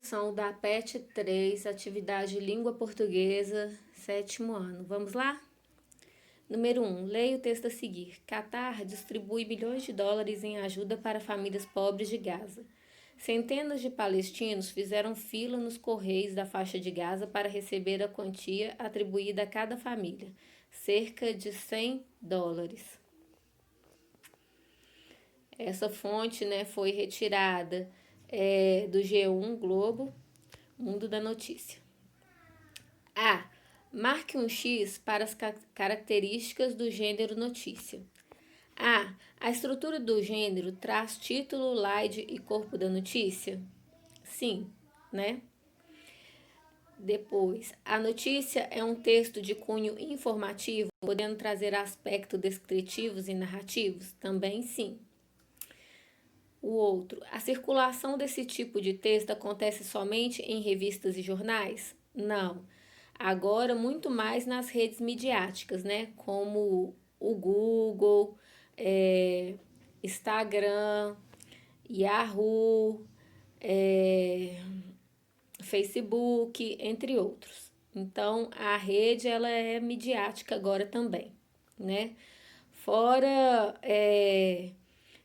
São da PET 3, atividade língua portuguesa, 7º ano. Vamos lá? Número 1. Leia o texto a seguir. Catar distribui bilhões de dólares em ajuda para famílias pobres de Gaza. Centenas de palestinos fizeram fila nos correios da faixa de Gaza para receber a quantia atribuída a cada família, cerca de 100 dólares. Essa fonte, foi retirada do G1 Globo, Mundo da Notícia. A. Marque um X para as características do gênero notícia. A estrutura do gênero traz título, slide e corpo da notícia? Sim, né? Depois, a notícia é um texto de cunho informativo, podendo trazer aspectos descritivos e narrativos? Também sim. O outro, a circulação desse tipo de texto acontece somente em revistas e jornais? Não. Agora, muito mais nas redes midiáticas, né? Como o Google, Instagram, Yahoo, Facebook, entre outros. Então, a rede ela é midiática agora também, né? Fora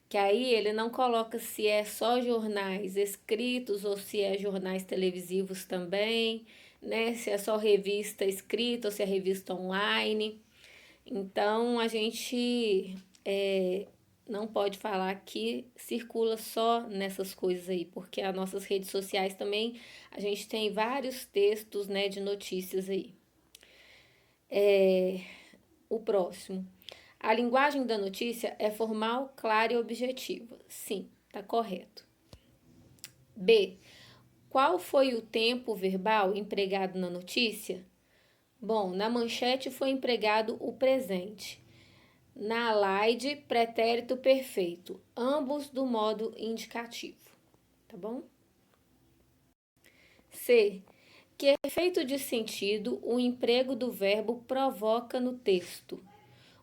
que aí ele não coloca se é só jornais escritos ou se é jornais televisivos também, né? Se é só revista escrita ou se é revista online. Então a gente não pode falar que circula só nessas coisas aí, porque as nossas redes sociais também a gente tem vários textos, né, de notícias aí. O próximo. A linguagem da notícia é formal, clara e objetiva. Sim, tá correto. B. Qual foi o tempo verbal empregado na notícia? Bom, na manchete foi empregado o presente. Na slide, pretérito perfeito, ambos do modo indicativo. Tá bom? C. Que efeito de sentido o emprego do verbo provoca no texto?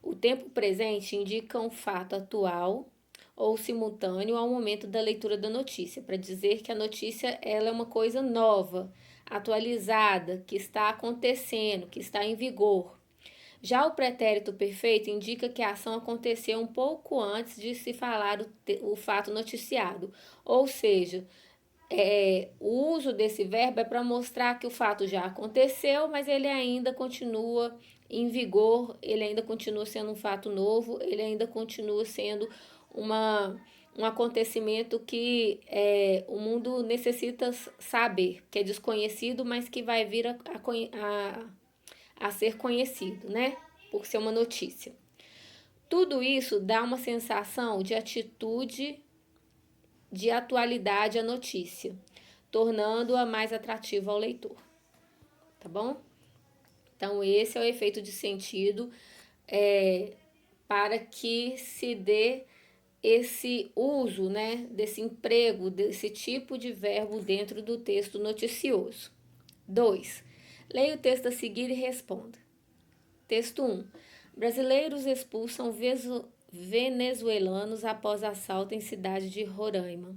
O tempo presente indica um fato atual ou simultâneo ao momento da leitura da notícia, para dizer que a notícia ela é uma coisa nova, atualizada, que está acontecendo, que está em vigor. Já o pretérito perfeito indica que a ação aconteceu um pouco antes de se falar o fato noticiado, ou seja, o uso desse verbo é para mostrar que o fato já aconteceu, mas ele ainda continua em vigor, ele ainda continua sendo um fato novo, ele ainda continua sendo um acontecimento que o mundo necessita saber, que é desconhecido, mas que vai vir a ser conhecido, né? Por ser uma notícia. Tudo isso dá uma sensação de atitude, de atualidade à notícia, tornando-a mais atrativa ao leitor. Tá bom? Então, esse é o efeito de sentido para que se dê esse uso, né, desse emprego, desse tipo de verbo dentro do texto noticioso. 2. Leia o texto a seguir e responda. Texto 1. Brasileiros expulsam venezuelanos após assalto em cidade de Roraima.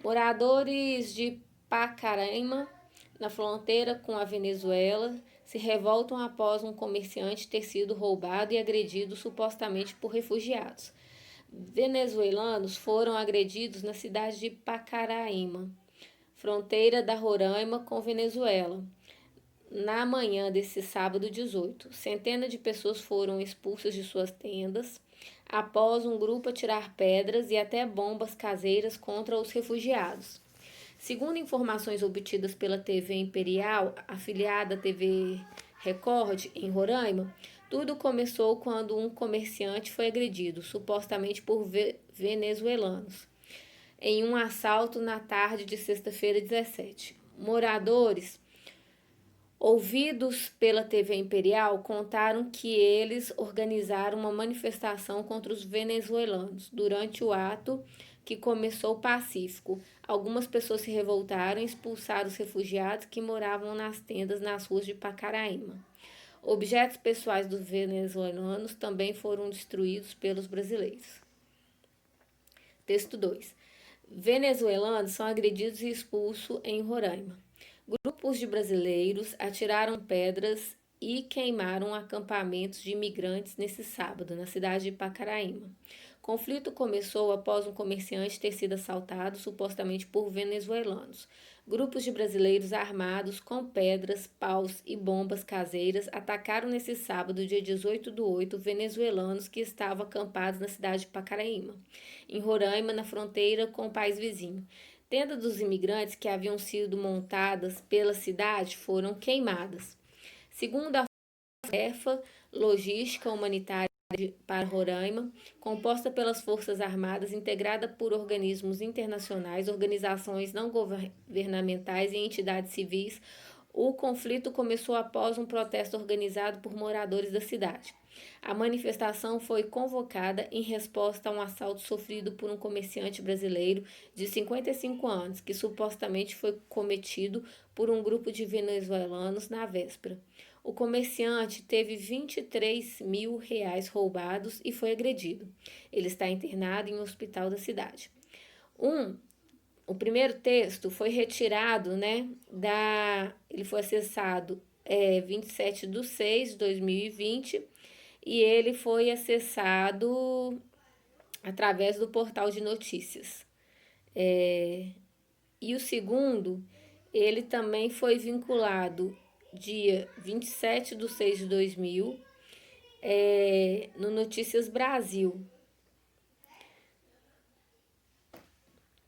Moradores de Pacaraima, na fronteira com a Venezuela, se revoltam após um comerciante ter sido roubado e agredido supostamente por refugiados. Venezuelanos foram agredidos na cidade de Pacaraima, fronteira da Roraima com Venezuela. Na manhã desse sábado 18, centenas de pessoas foram expulsas de suas tendas após um grupo atirar pedras e até bombas caseiras contra os refugiados. Segundo informações obtidas pela TV Imperial, afiliada à TV Record, em Roraima, tudo começou quando um comerciante foi agredido, supostamente por venezuelanos, em um assalto na tarde de sexta-feira 17. Moradores ouvidos pela TV Imperial, contaram que eles organizaram uma manifestação contra os venezuelanos. Durante o ato, que começou pacífico, algumas pessoas se revoltaram e expulsaram os refugiados que moravam nas tendas nas ruas de Pacaraima. Objetos pessoais dos venezuelanos também foram destruídos pelos brasileiros. Texto 2. Venezuelanos são agredidos e expulsos em Roraima. Grupos de brasileiros atiraram pedras e queimaram acampamentos de imigrantes nesse sábado, na cidade de Pacaraíma. Conflito começou após um comerciante ter sido assaltado, supostamente por venezuelanos. Grupos de brasileiros armados com pedras, paus e bombas caseiras atacaram nesse sábado, dia 18/8, venezuelanos que estavam acampados na cidade de Pacaraíma, em Roraima, na fronteira com o país vizinho. Tendas dos imigrantes que haviam sido montadas pela cidade foram queimadas. Segundo a Tarefa Logística Humanitária para Roraima, composta pelas Forças Armadas, integrada por organismos internacionais, organizações não governamentais e entidades civis, o conflito começou após um protesto organizado por moradores da cidade. A manifestação foi convocada em resposta a um assalto sofrido por um comerciante brasileiro de 55 anos, que supostamente foi cometido por um grupo de venezuelanos na véspera. O comerciante teve R$ 23 mil roubados e foi agredido. Ele está internado em um hospital da cidade. O primeiro texto foi retirado, ele foi acessado 27/6/2020 e ele foi acessado através do portal de notícias. E o segundo, ele também foi vinculado dia 27/6/2000 no Notícias Brasil.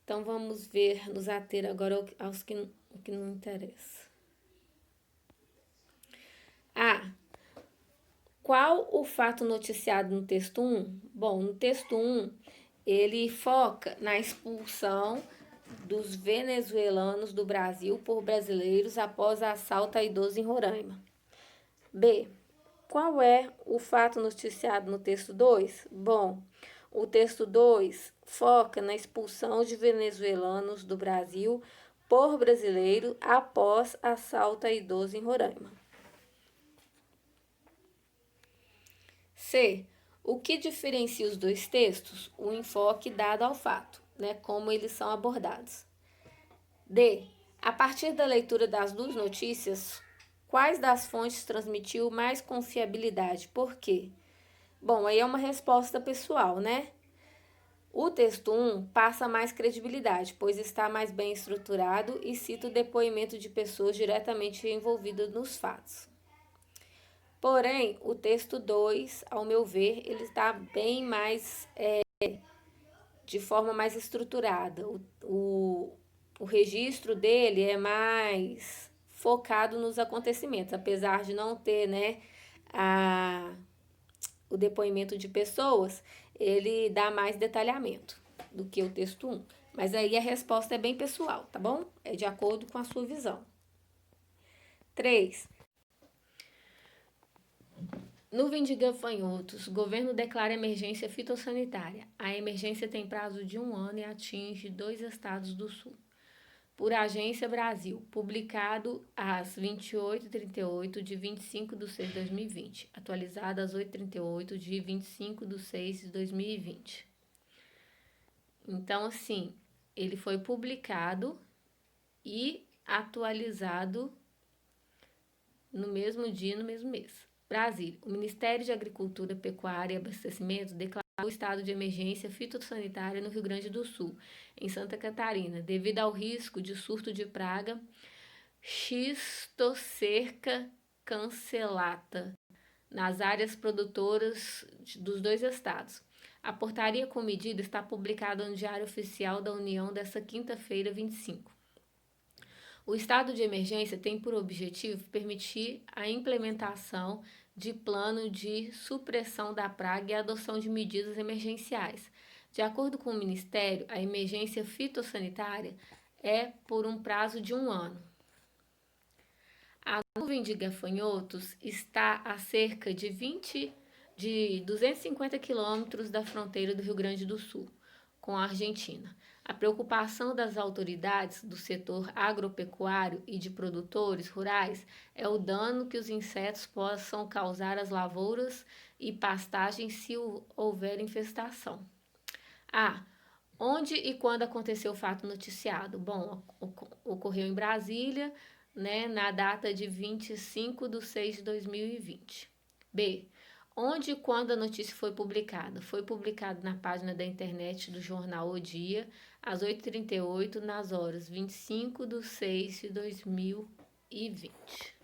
Então vamos nos ater agora aos que não interessa. Qual o fato noticiado no texto 1? Bom, no texto 1, ele foca na expulsão dos venezuelanos do Brasil por brasileiros após assalto a idoso em Roraima. B. Qual é o fato noticiado no texto 2? Bom, o texto 2 foca na expulsão de venezuelanos do Brasil por brasileiro após assalto a idoso em Roraima. C. O que diferencia os dois textos? O enfoque dado ao fato, como eles são abordados. D. A partir da leitura das duas notícias, quais das fontes transmitiu mais confiabilidade? Por quê? Bom, aí é uma resposta pessoal, O texto 1 passa mais credibilidade, pois está mais bem estruturado e cita o depoimento de pessoas diretamente envolvidas nos fatos. Porém, o texto 2, ao meu ver, ele está bem mais, de forma mais estruturada. O registro dele é mais focado nos acontecimentos, apesar de não ter, o depoimento de pessoas, ele dá mais detalhamento do que o texto 1. Mas aí a resposta é bem pessoal, tá bom? É de acordo com a sua visão. 3. Nuvem de gafanhotos. Governo declara emergência fitossanitária. A emergência tem prazo de 1 ano e atinge 2 estados do sul. Por Agência Brasil, publicado às 28h38 de 25/6/2020, atualizado às 8h38 de 25/6/2020. Então, assim, ele foi publicado e atualizado no mesmo dia, no mesmo mês. Brasília. O Ministério de Agricultura, Pecuária e Abastecimento declarou o estado de emergência fitossanitária no Rio Grande do Sul, em Santa Catarina, devido ao risco de surto de praga Xistocerca cancellata nas áreas produtoras dos 2 estados. A portaria com medida está publicada no Diário Oficial da União desta quinta-feira, 25. O estado de emergência tem por objetivo permitir a implementação de plano de supressão da praga e a adoção de medidas emergenciais. De acordo com o Ministério, a emergência fitossanitária é por um prazo de 1 ano. A nuvem de gafanhotos está a cerca de 250 quilômetros da fronteira do Rio Grande do Sul, com a Argentina. A preocupação das autoridades do setor agropecuário e de produtores rurais é o dano que os insetos possam causar às lavouras e pastagens se houver infestação. Onde e quando aconteceu o fato noticiado? Bom, ocorreu em Brasília, né, na data de 25/6/2020. B. Onde e quando a notícia foi publicada? Foi publicado na página da internet do jornal O Dia, às 8h38, nas horas 25/6/2020.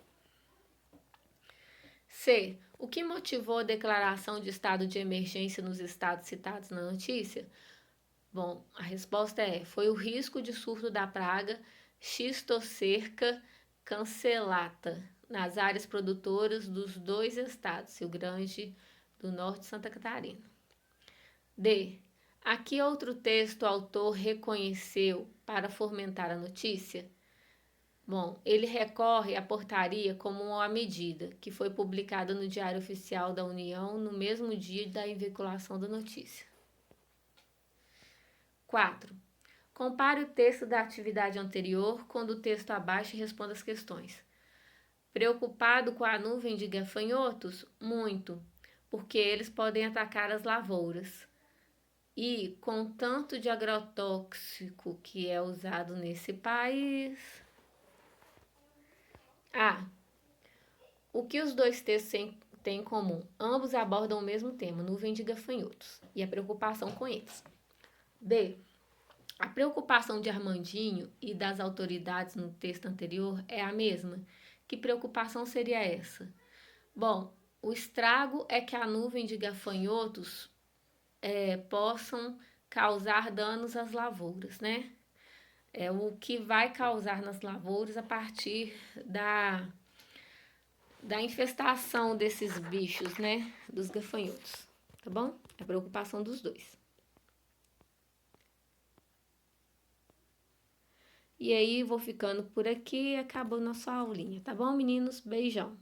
C. O que motivou a declaração de estado de emergência nos estados citados na notícia? Bom, a resposta foi o risco de surto da praga Xistocerca cancellata nas áreas produtoras dos dois estados, Rio Grande do Norte e Santa Catarina. D. A que outro texto o autor reconheceu para fomentar a notícia? Bom, ele recorre à portaria como uma medida que foi publicada no Diário Oficial da União no mesmo dia da veiculação da notícia. 4. Compare o texto da atividade anterior com o do texto abaixo e responda as questões. Preocupado com a nuvem de gafanhotos? Muito, porque eles podem atacar as lavouras. E com tanto de agrotóxico que é usado nesse país. A. O que os dois textos têm em comum? Ambos abordam o mesmo tema, nuvem de gafanhotos, e a preocupação com eles. B. A preocupação de Armandinho e das autoridades no texto anterior é a mesma. Que preocupação seria essa? Bom, o estrago é que a nuvem de gafanhotos possam causar danos às lavouras, né? É o que vai causar nas lavouras a partir da infestação desses bichos, né? Dos gafanhotos, tá bom? É a preocupação dos dois. E aí, vou ficando por aqui e acabou nossa aulinha, tá bom, meninos? Beijão!